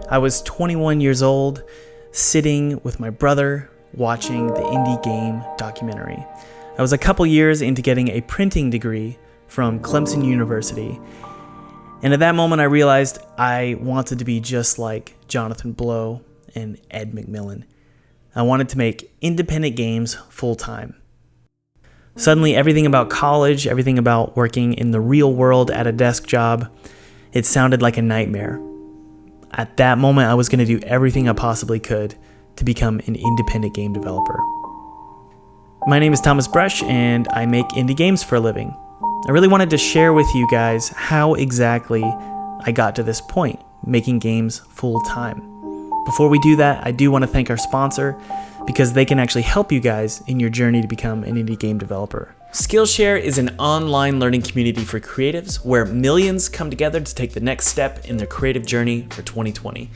I was 21 years old, sitting with my brother, watching the indie game documentary. I was a couple years into getting a printing degree from Clemson University, and at that moment I realized I wanted to be just like Jonathan Blow and Ed McMillan. I wanted to make independent games full-time. Suddenly, everything about college, everything about working in the real world at a desk job, it sounded like a nightmare. At that moment, I was going to do everything I possibly could to become an independent game developer. My name is Thomas Brush, and I make indie games for a living. I really wanted to share with you guys how exactly I got to this point, making games full-time. Before we do that, I do want to thank our sponsor, because they can actually help you guys in your journey to become an indie game developer. Skillshare is an online learning community for creatives where millions come together to take the next step in their creative journey for 2020.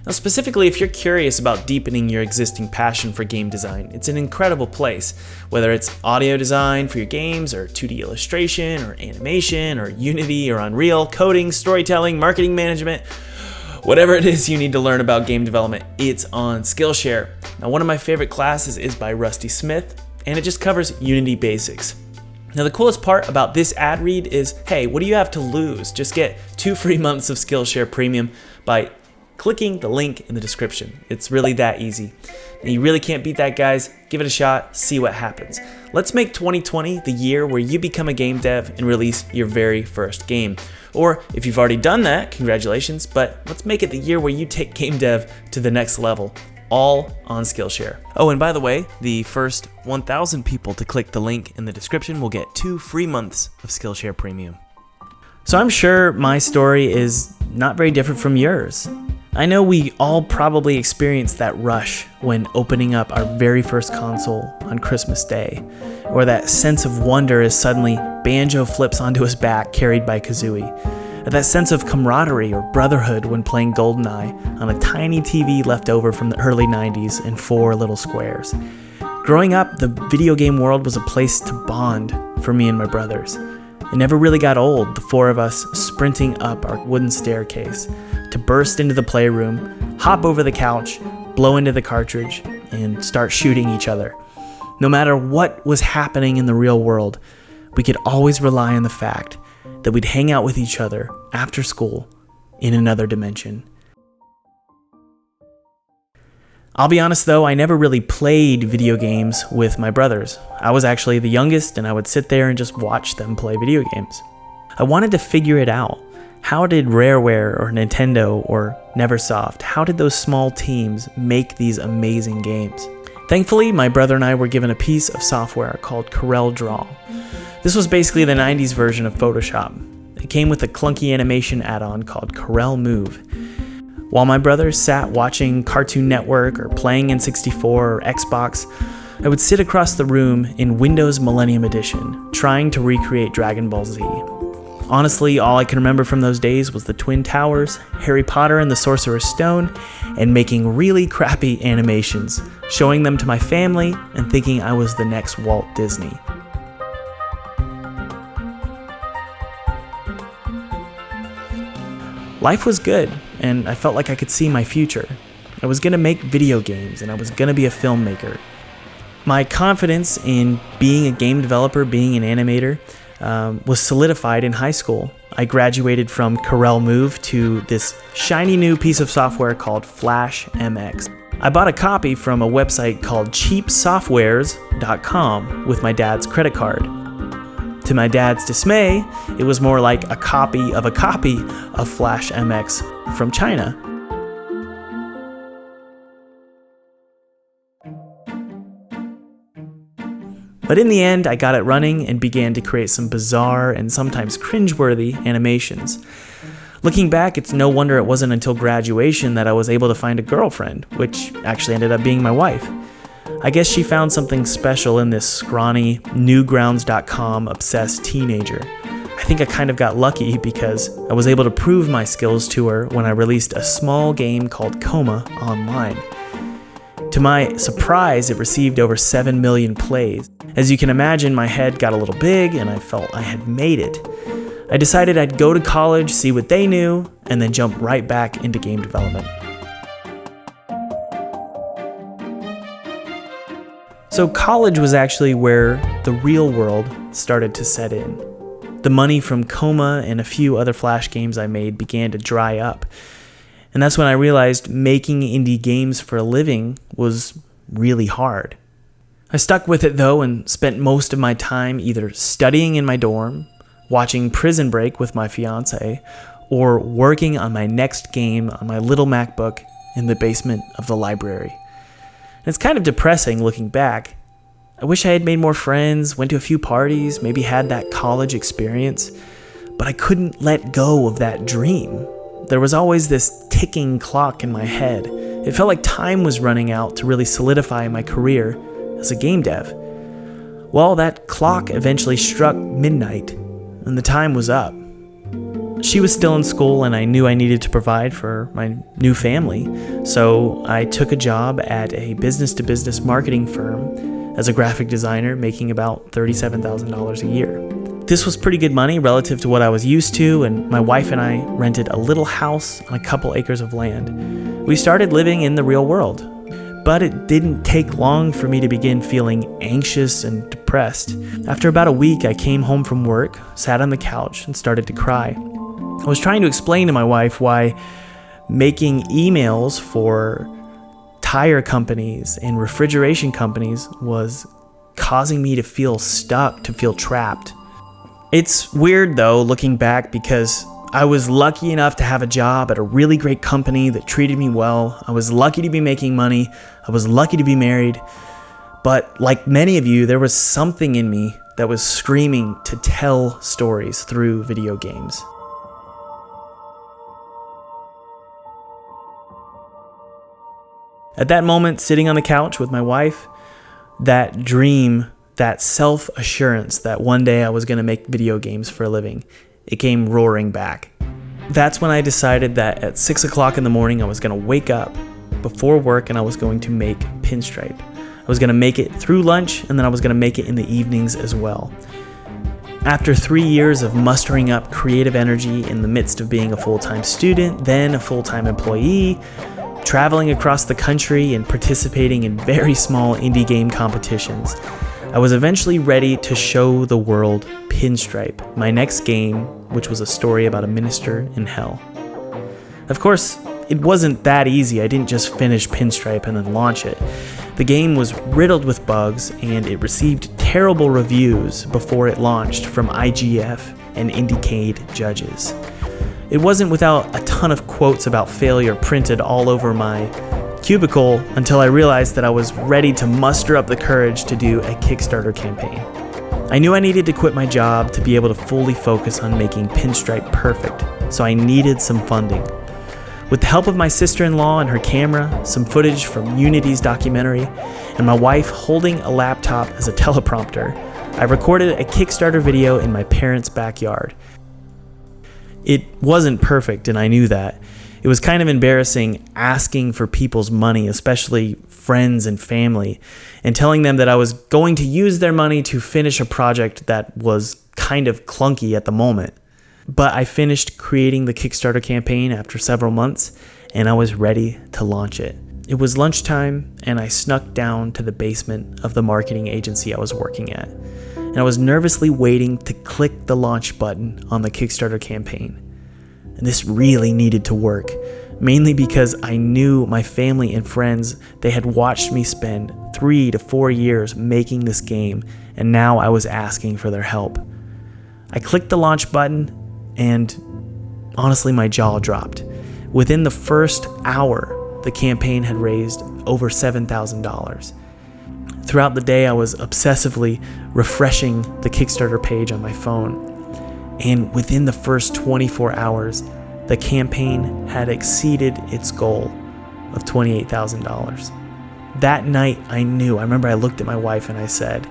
Now, specifically, if you're curious about deepening your existing passion for game design, it's an incredible place. Whether it's audio design for your games, or 2D illustration, or animation, or Unity, or Unreal, coding, storytelling, marketing management, whatever it is you need to learn about game development, it's on Skillshare. Now, one of my favorite classes is by Rusty Smith, and it just covers Unity basics. Now, the coolest part about this ad read is, hey, what do you have to lose? Just get 2 free months of Skillshare Premium by clicking the link in the description. It's really that easy. And you really can't beat that, guys. Give it a shot, see what happens. Let's make 2020 the year where you become a game dev and release your very first game. Or if you've already done that, congratulations, but let's make it the year where you take game dev to the next level, all on Skillshare. Oh, and by the way, the first 1,000 people to click the link in the description will get 2 free months of Skillshare Premium. So I'm sure my story is not very different from yours. I know we all probably experienced that rush when opening up our very first console on Christmas Day, or that sense of wonder as suddenly Banjo flips onto his back carried by Kazooie, or that sense of camaraderie or brotherhood when playing GoldenEye on a tiny TV left over from the early 90s in 4 little squares. Growing up, the video game world was a place to bond for me and my brothers. It never really got old, the 4 of us sprinting up our wooden staircase to burst into the playroom, hop over the couch, blow into the cartridge, and start shooting each other. No matter what was happening in the real world, we could always rely on the fact that we'd hang out with each other after school in another dimension. I'll be honest though, I never really played video games with my brothers. I was actually the youngest, and I would sit there and just watch them play video games. I wanted to figure it out. How did Rareware or Nintendo or Neversoft, how did those small teams make these amazing games? Thankfully, my brother and I were given a piece of software called CorelDRAW. This was basically the 90s version of Photoshop. It came with a clunky animation add-on called Corel Move. While my brother sat watching Cartoon Network or playing N64 or Xbox, I would sit across the room in Windows Millennium Edition, trying to recreate Dragon Ball Z. Honestly, all I can remember from those days was the Twin Towers, Harry Potter and the Sorcerer's Stone, and making really crappy animations, showing them to my family and thinking I was the next Walt Disney. Life was good, and I felt like I could see my future. I was going to make video games, and I was going to be a filmmaker. My confidence in being a game developer, being an animator, was solidified in high school. I graduated from Corel Move to this shiny new piece of software called Flash MX. I bought a copy from a website called cheapsoftwares.com with my dad's credit card. To my dad's dismay, it was more like a copy of Flash MX from China. But in the end, I got it running and began to create some bizarre and sometimes cringeworthy animations. Looking back, it's no wonder it wasn't until graduation that I was able to find a girlfriend, which actually ended up being my wife. I guess she found something special in this scrawny, Newgrounds.com obsessed teenager. I think I kind of got lucky because I was able to prove my skills to her when I released a small game called Coma online. To my surprise, it received over 7 million plays. As you can imagine, my head got a little big and I felt I had made it. I decided I'd go to college, see what they knew, and then jump right back into game development. So college was actually where the real world started to set in. The money from Coma and a few other Flash games I made began to dry up. And that's when I realized making indie games for a living was really hard. I stuck with it though and spent most of my time either studying in my dorm, watching Prison Break with my fiance, or working on my next game on my little MacBook in the basement of the library. And it's kind of depressing looking back. I wish I had made more friends, went to a few parties, maybe had that college experience, but I couldn't let go of that dream. There was always this ticking clock in my head. It felt like time was running out to really solidify my career as a game dev. Well, that clock eventually struck midnight, and the time was up. She was still in school, and I knew I needed to provide for my new family, so I took a job at a business-to-business marketing firm as a graphic designer, making about $37,000 a year. This was pretty good money relative to what I was used to, and my wife and I rented a little house on a couple acres of land. We started living in the real world. But it didn't take long for me to begin feeling anxious and depressed. After about a week, I came home from work, sat on the couch, and started to cry. I was trying to explain to my wife why making emails for tire companies and refrigeration companies was causing me to feel stuck, to feel trapped. It's weird though, looking back, because I was lucky enough to have a job at a really great company that treated me well. I was lucky to be making money. I was lucky to be married. But like many of you, there was something in me that was screaming to tell stories through video games. At that moment, sitting on the couch with my wife, that dream, that self-assurance that one day I was going to make video games for a living, it came roaring back. That's when I decided that at 6 o'clock in the morning, I was going to wake up before work and I was going to make Pinstripe. I was going to make it through lunch, and then I was going to make it in the evenings as well. After 3 years of mustering up creative energy in the midst of being a full-time student, then a full-time employee, traveling across the country and participating in very small indie game competitions, I was eventually ready to show the world Pinstripe, my next game, which was a story about a minister in hell. Of course, it wasn't that easy. I didn't just finish Pinstripe and then launch it. The game was riddled with bugs, and it received terrible reviews before it launched from IGF and Indiecade judges. It wasn't without a ton of quotes about failure printed all over my cubicle until I realized that I was ready to muster up the courage to do a Kickstarter campaign. I knew I needed to quit my job to be able to fully focus on making Pinstripe perfect, so I needed some funding. With the help of my sister-in-law and her camera, some footage from Unity's documentary, and my wife holding a laptop as a teleprompter, I recorded a Kickstarter video in my parents' backyard. It wasn't perfect, and I knew that. It was kind of embarrassing asking for people's money, especially friends and family, and telling them that I was going to use their money to finish a project that was kind of clunky at the moment. But I finished creating the Kickstarter campaign after several months, and I was ready to launch it. It was lunchtime, and I snuck down to the basement of the marketing agency I was working at, and I was nervously waiting to click the launch button on the Kickstarter campaign. And this really needed to work, mainly because I knew my family and friends, they had watched me spend 3 to 4 years making this game, and now I was asking for their help. I clicked the launch button, and honestly, my jaw dropped. Within the first hour, the campaign had raised over $7,000. Throughout the day, I was obsessively refreshing the Kickstarter page on my phone. And within the first 24 hours, the campaign had exceeded its goal of $28,000. That night, I remember I looked at my wife and I said,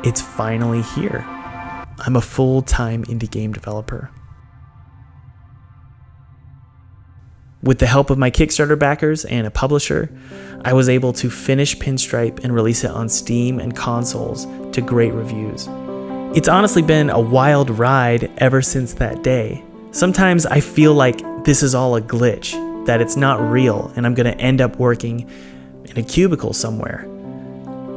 "It's finally here. I'm a full-time indie game developer." With the help of my Kickstarter backers and a publisher, I was able to finish Pinstripe and release it on Steam and consoles to great reviews. It's honestly been a wild ride ever since that day. Sometimes I feel like this is all a glitch, that it's not real, and I'm going to end up working in a cubicle somewhere.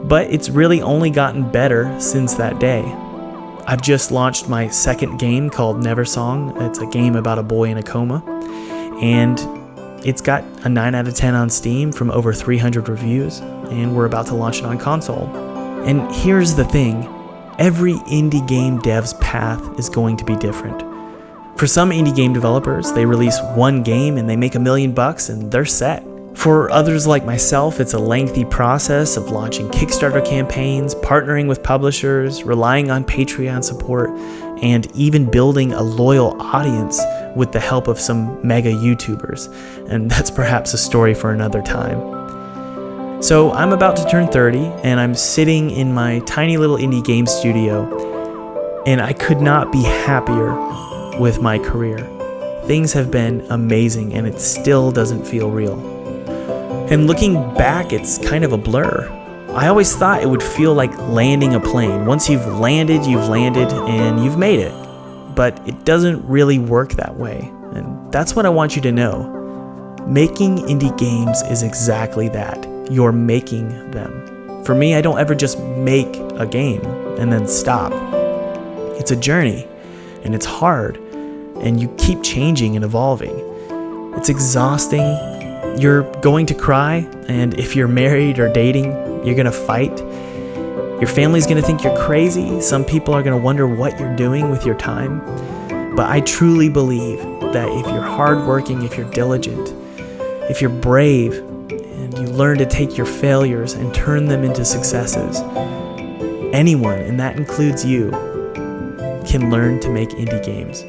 But it's really only gotten better since that day. I've just launched my second game called Neversong. It's a game about a boy in a coma. And it's got a 9 out of 10 on Steam from over 300 reviews. And we're about to launch it on console. And here's the thing. Every indie game dev's path is going to be different. For some indie game developers, they release one game and they make $1 million and they're set. For others like myself, it's a lengthy process of launching Kickstarter campaigns, partnering with publishers, relying on Patreon support, and even building a loyal audience with the help of some mega YouTubers. And that's perhaps a story for another time. So I'm about to turn 30, and I'm sitting in my tiny little indie game studio, and I could not be happier with my career. Things have been amazing, and it still doesn't feel real. And looking back, it's kind of a blur. I always thought it would feel like landing a plane. Once you've landed, and you've made it. But it doesn't really work that way. And that's what I want you to know. Making indie games is exactly that. You're making them. For me, I don't ever just make a game and then stop. It's a journey, and it's hard, and you keep changing and evolving. It's exhausting. You're going to cry, and if you're married or dating, you're going to fight. Your family's going to think you're crazy. Some people are going to wonder what you're doing with your time. But I truly believe that if you're hardworking, if you're diligent, if you're brave, and you learn to take your failures and turn them into successes, anyone, and that includes you, can learn to make indie games.